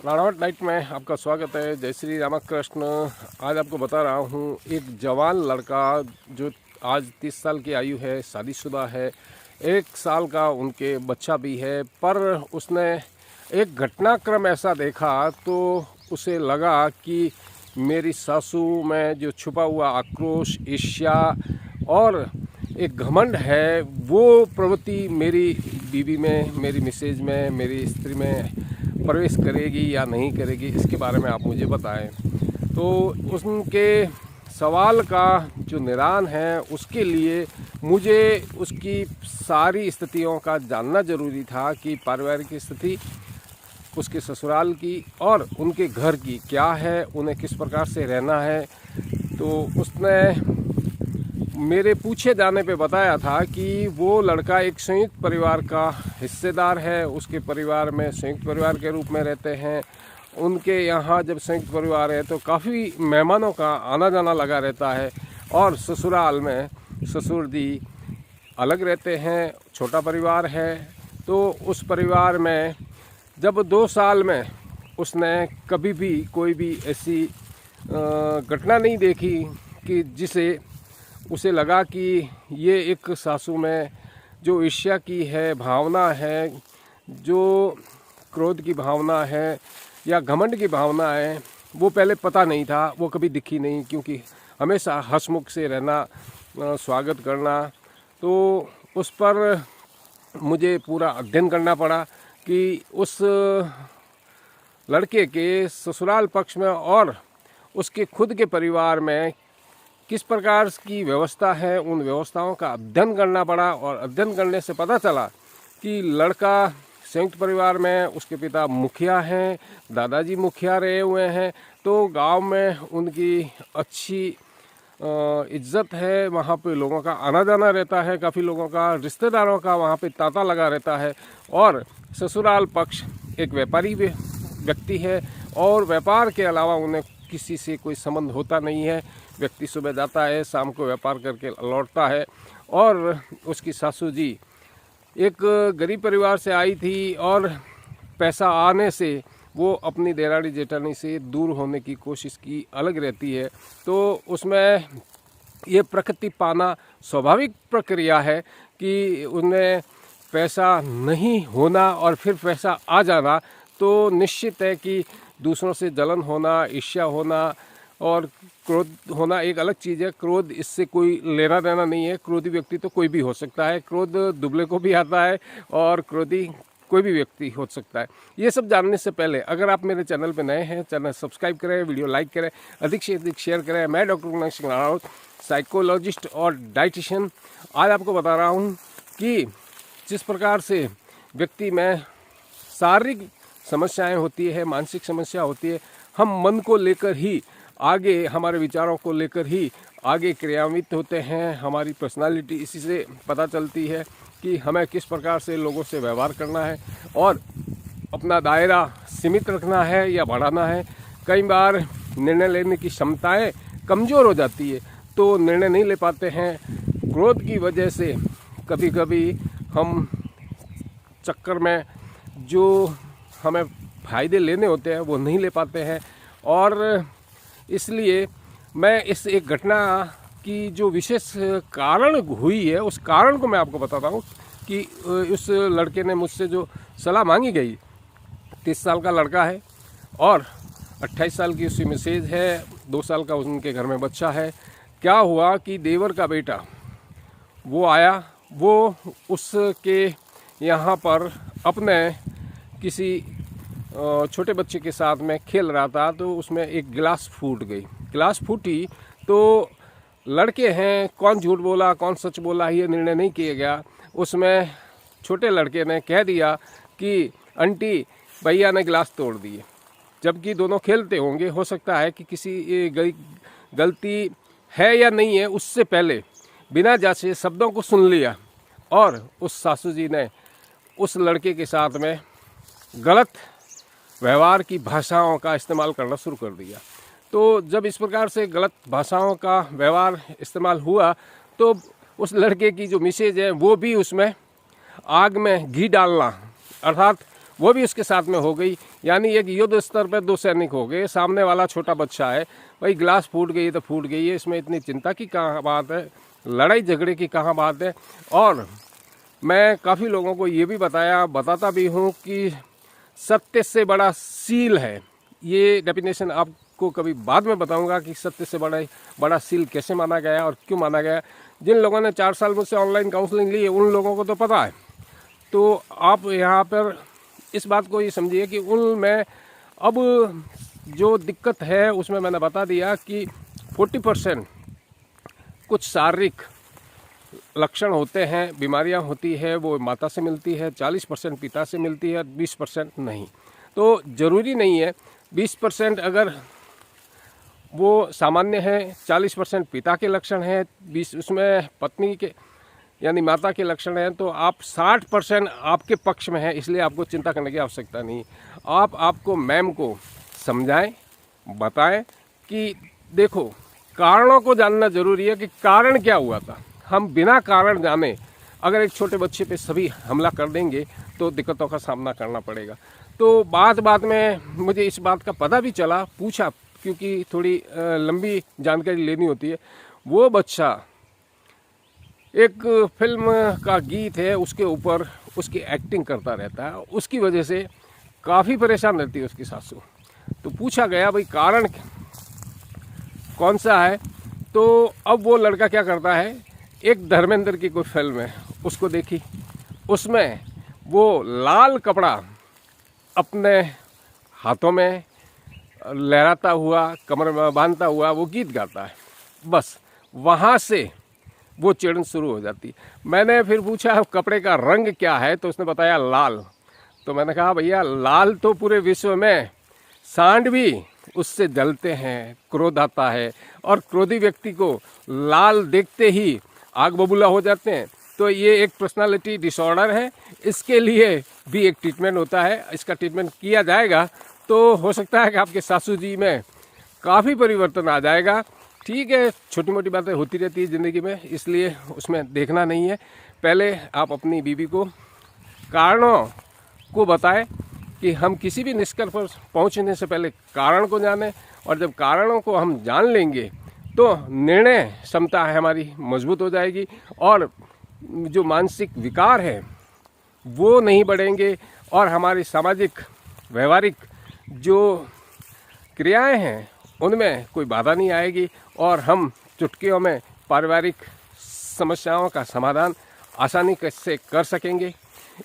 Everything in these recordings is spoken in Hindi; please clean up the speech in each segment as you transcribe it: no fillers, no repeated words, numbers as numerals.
राणावट नाइट में आपका स्वागत है। जय श्री रामकृष्ण। आज आपको बता रहा हूँ एक जवान लड़का जो आज 30 साल की आयु है, शादीशुदा है, 1 साल का उनके बच्चा भी है, पर उसने एक घटनाक्रम ऐसा देखा तो उसे लगा कि मेरी सासू में जो छुपा हुआ आक्रोश, ईर्ष्या और एक घमंड है, वो प्रवृत्ति मेरी बीवी में, मेरी मिसेज में, मेरी स्त्री में प्रवेश करेगी या नहीं करेगी, इसके बारे में आप मुझे बताएं। तो उनके सवाल का जो निदान है उसके लिए मुझे उसकी सारी स्थितियों का जानना ज़रूरी था कि पारिवारिक स्थिति उसके ससुराल की और उनके घर की क्या है, उन्हें किस प्रकार से रहना है। तो उसने मेरे पूछे जाने पे बताया था कि वो लड़का एक संयुक्त परिवार का हिस्सेदार है, उसके परिवार में संयुक्त परिवार के रूप में रहते हैं। उनके यहाँ जब संयुक्त परिवार है तो काफ़ी मेहमानों का आना जाना लगा रहता है और ससुराल में ससुर दी अलग रहते हैं, छोटा परिवार है। तो उस परिवार में जब 2 साल में उसने कभी भी कोई भी ऐसी घटना नहीं देखी कि जिसे उसे लगा कि ये एक सासू में जो ईर्ष्या की है भावना है, जो क्रोध की भावना है या घमंड की भावना है, वो पहले पता नहीं था, वो कभी दिखी नहीं, क्योंकि हमेशा हंसमुख से रहना, स्वागत करना। तो उस पर मुझे पूरा अध्ययन करना पड़ा कि उस लड़के के ससुराल पक्ष में और उसके खुद के परिवार में किस प्रकार की व्यवस्था है, उन व्यवस्थाओं का अध्ययन करना पड़ा। और अध्ययन करने से पता चला कि लड़का संयुक्त परिवार में उसके पिता मुखिया हैं, दादाजी मुखिया रहे हुए हैं, तो गांव में उनकी अच्छी इज्जत है, वहाँ पे लोगों का आना जाना रहता है, काफ़ी लोगों का, रिश्तेदारों का वहाँ पे तांता लगा रहता है। और ससुराल पक्ष एक व्यापारी व्यक्ति है और व्यापार के अलावा उन्हें किसी से कोई संबंध होता नहीं है। व्यक्ति सुबह जाता है, शाम को व्यापार करके लौटता है। और उसकी सासू जी एक गरीब परिवार से आई थी और पैसा आने से वो अपनी देरानी जेठानी से दूर होने की कोशिश की, अलग रहती है। तो उसमें ये प्रकृति पाना स्वाभाविक प्रक्रिया है कि उन्हें पैसा नहीं होना और फिर पैसा आ जाना, तो निश्चित है कि दूसरों से जलन होना, ईर्ष्या होना और क्रोध होना एक अलग चीज़ है। क्रोध इससे कोई लेना देना नहीं है। क्रोधी व्यक्ति तो कोई भी हो सकता है, क्रोध दुबले को भी आता है और क्रोधी कोई भी व्यक्ति हो सकता है। ये सब जानने से पहले अगर आप मेरे चैनल पर नए हैं, चैनल सब्सक्राइब करें, वीडियो लाइक करें, अधिक से अधिक शेयर करें। मैं डॉक्टर कुणाल सिंह राणावत, साइकोलॉजिस्ट और डाइटिशियन। आज आपको बता रहा हूँ कि जिस प्रकार से व्यक्ति में शारीरिक समस्याएं होती है, मानसिक समस्या होती है, हम मन को लेकर ही आगे, हमारे विचारों को लेकर ही आगे क्रियान्वित होते हैं। हमारी पर्सनालिटी इसी से पता चलती है कि हमें किस प्रकार से लोगों से व्यवहार करना है और अपना दायरा सीमित रखना है या बढ़ाना है। कई बार निर्णय लेने की क्षमताएं कमज़ोर हो जाती है, तो निर्णय नहीं ले पाते हैं। क्रोध की वजह से कभी कभी हम चक्कर में जो हमें फ़ायदे लेने होते हैं वो नहीं ले पाते हैं। और इसलिए मैं इस एक घटना की जो विशेष कारण हुई है, उस कारण को मैं आपको बताता हूँ कि उस लड़के ने मुझसे जो सलाह मांगी गई, 30 साल का लड़का है और 28 साल की उसकी मिसेज है, 2 साल का उनके घर में बच्चा है। क्या हुआ कि देवर का बेटा वो आया, वो उसके यहाँ पर अपने किसी छोटे बच्चे के साथ में खेल रहा था, तो उसमें एक गिलास फूट गई। गिलास फूटी तो लड़के हैं, कौन झूठ बोला कौन सच बोला ये निर्णय नहीं किया गया। उसमें छोटे लड़के ने कह दिया कि आंटी भैया ने गिलास तोड़ दिए, जबकि दोनों खेलते होंगे। हो सकता है कि किसी गलती है या नहीं है, उससे पहले बिना जांचे शब्दों को सुन लिया और उस सासू जी ने उस लड़के के साथ में गलत व्यवहार की भाषाओं का इस्तेमाल करना शुरू कर दिया। तो जब इस प्रकार से गलत भाषाओं का व्यवहार इस्तेमाल हुआ तो उस लड़के की जो मिसेज है वो भी उसमें आग में घी डालना, अर्थात वो भी उसके साथ में हो गई। यानी एक युद्ध स्तर पर 2 सैनिक हो गए। सामने वाला छोटा बच्चा है, भाई गिलास फूट गई तो फूट गई है, इसमें इतनी चिंता की कहाँ बात है, लड़ाई झगड़े की कहाँ बात है। और मैं काफ़ी लोगों को ये भी बताता भी हूँ कि सत्य से बड़ा सील है। ये डेफिनेशन आपको कभी बाद में बताऊंगा कि सत्य से बड़ा सील कैसे माना गया और क्यों माना गया। जिन लोगों ने 4 साल मुझसे ऑनलाइन काउंसलिंग ली है उन लोगों को तो पता है। तो आप यहाँ पर इस बात को ये समझिए कि उनमें अब जो दिक्कत है उसमें मैंने बता दिया कि 40% कुछ शारीरिक लक्षण होते हैं, बीमारियां होती है, वो माता से मिलती है, 40% पिता से मिलती है, 20% नहीं। तो ज़रूरी नहीं है 20% अगर वो सामान्य है, 40% पिता के लक्षण हैं, 20 उसमें पत्नी के यानी माता के लक्षण हैं, तो आप 60% आपके पक्ष में है, इसलिए आपको चिंता करने की आवश्यकता नहीं। आपको मैम को समझाएं, बताएं कि देखो कारणों को जानना जरूरी है कि कारण क्या हुआ था। हम बिना कारण जाने अगर एक छोटे बच्चे पे सभी हमला कर देंगे तो दिक्कतों का सामना करना पड़ेगा। तो बात में मुझे इस बात का पता भी चला, पूछा, क्योंकि थोड़ी लंबी जानकारी लेनी होती है। वो बच्चा एक फिल्म का गीत है उसके ऊपर उसकी एक्टिंग करता रहता है, उसकी वजह से काफ़ी परेशान रहती है उसकी सासू। तो पूछा गया भाई कारण कौन सा है, तो अब वो लड़का क्या करता है, एक धर्मेंद्र की कोई फिल्म है उसको देखी, उसमें वो लाल कपड़ा अपने हाथों में लहराता हुआ, कमर में बांधता हुआ वो गीत गाता है। बस वहाँ से वो चिड़न शुरू हो जाती। मैंने फिर पूछा कपड़े का रंग क्या है, तो उसने बताया लाल। तो मैंने कहा भैया लाल तो पूरे विश्व में सांड भी उससे जलते हैं, क्रोध आता है, और क्रोधी व्यक्ति को लाल देखते ही आग बबूला हो जाते हैं। तो ये एक पर्सनालिटी डिसऑर्डर है, इसके लिए भी एक ट्रीटमेंट होता है, इसका ट्रीटमेंट किया जाएगा तो हो सकता है कि आपके सासू जी में काफ़ी परिवर्तन आ जाएगा। ठीक है, छोटी मोटी बातें होती रहती है ज़िंदगी में, इसलिए उसमें देखना नहीं है। पहले आप अपनी बीवी को कारणों को बताएं कि हम किसी भी निष्कर्ष पर पहुंचने से पहले कारण को जानें, और जब कारणों को हम जान लेंगे तो निर्णय क्षमता है हमारी मजबूत हो जाएगी, और जो मानसिक विकार है वो नहीं बढ़ेंगे, और हमारी सामाजिक व्यवहारिक जो क्रियाएं हैं उनमें कोई बाधा नहीं आएगी, और हम चुटकियों में पारिवारिक समस्याओं का समाधान आसानी से कर सकेंगे।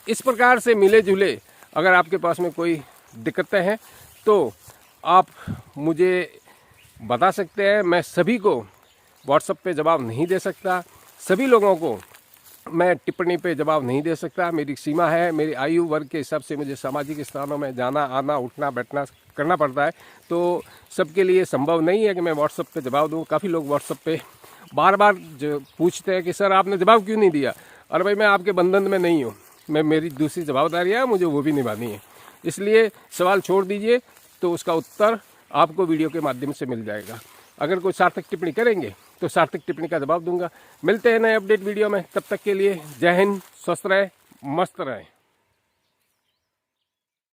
इस प्रकार से मिले जुले अगर आपके पास में कोई दिक्कतें हैं तो आप मुझे बता सकते हैं। मैं सभी को व्हाट्सएप पे जवाब नहीं दे सकता, सभी लोगों को मैं टिप्पणी पे जवाब नहीं दे सकता। मेरी सीमा है, मेरी आयु वर्ग के हिसाब से मुझे सामाजिक स्थानों में जाना आना उठना बैठना करना पड़ता है, तो सबके लिए संभव नहीं है कि मैं व्हाट्सएप पे जवाब दूँ। काफ़ी लोग व्हाट्सएप पे बार बार जो पूछते हैं कि सर आपने जवाब क्यों नहीं दिया। अरे भाई मैं आपके बंधन में नहीं हूँ, मैं मेरी दूसरी जवाबदारी है, मुझे वो भी निभानी है। इसलिए सवाल छोड़ दीजिए, तो उसका उत्तर आपको वीडियो के माध्यम से मिल जाएगा। अगर कोई सार्थक टिप्पणी करेंगे तो सार्थक टिप्पणी का जवाब दूंगा। मिलते हैं नए अपडेट वीडियो में, तब तक के लिए जय हिंद, स्वस्थ रहें, मस्त रहें।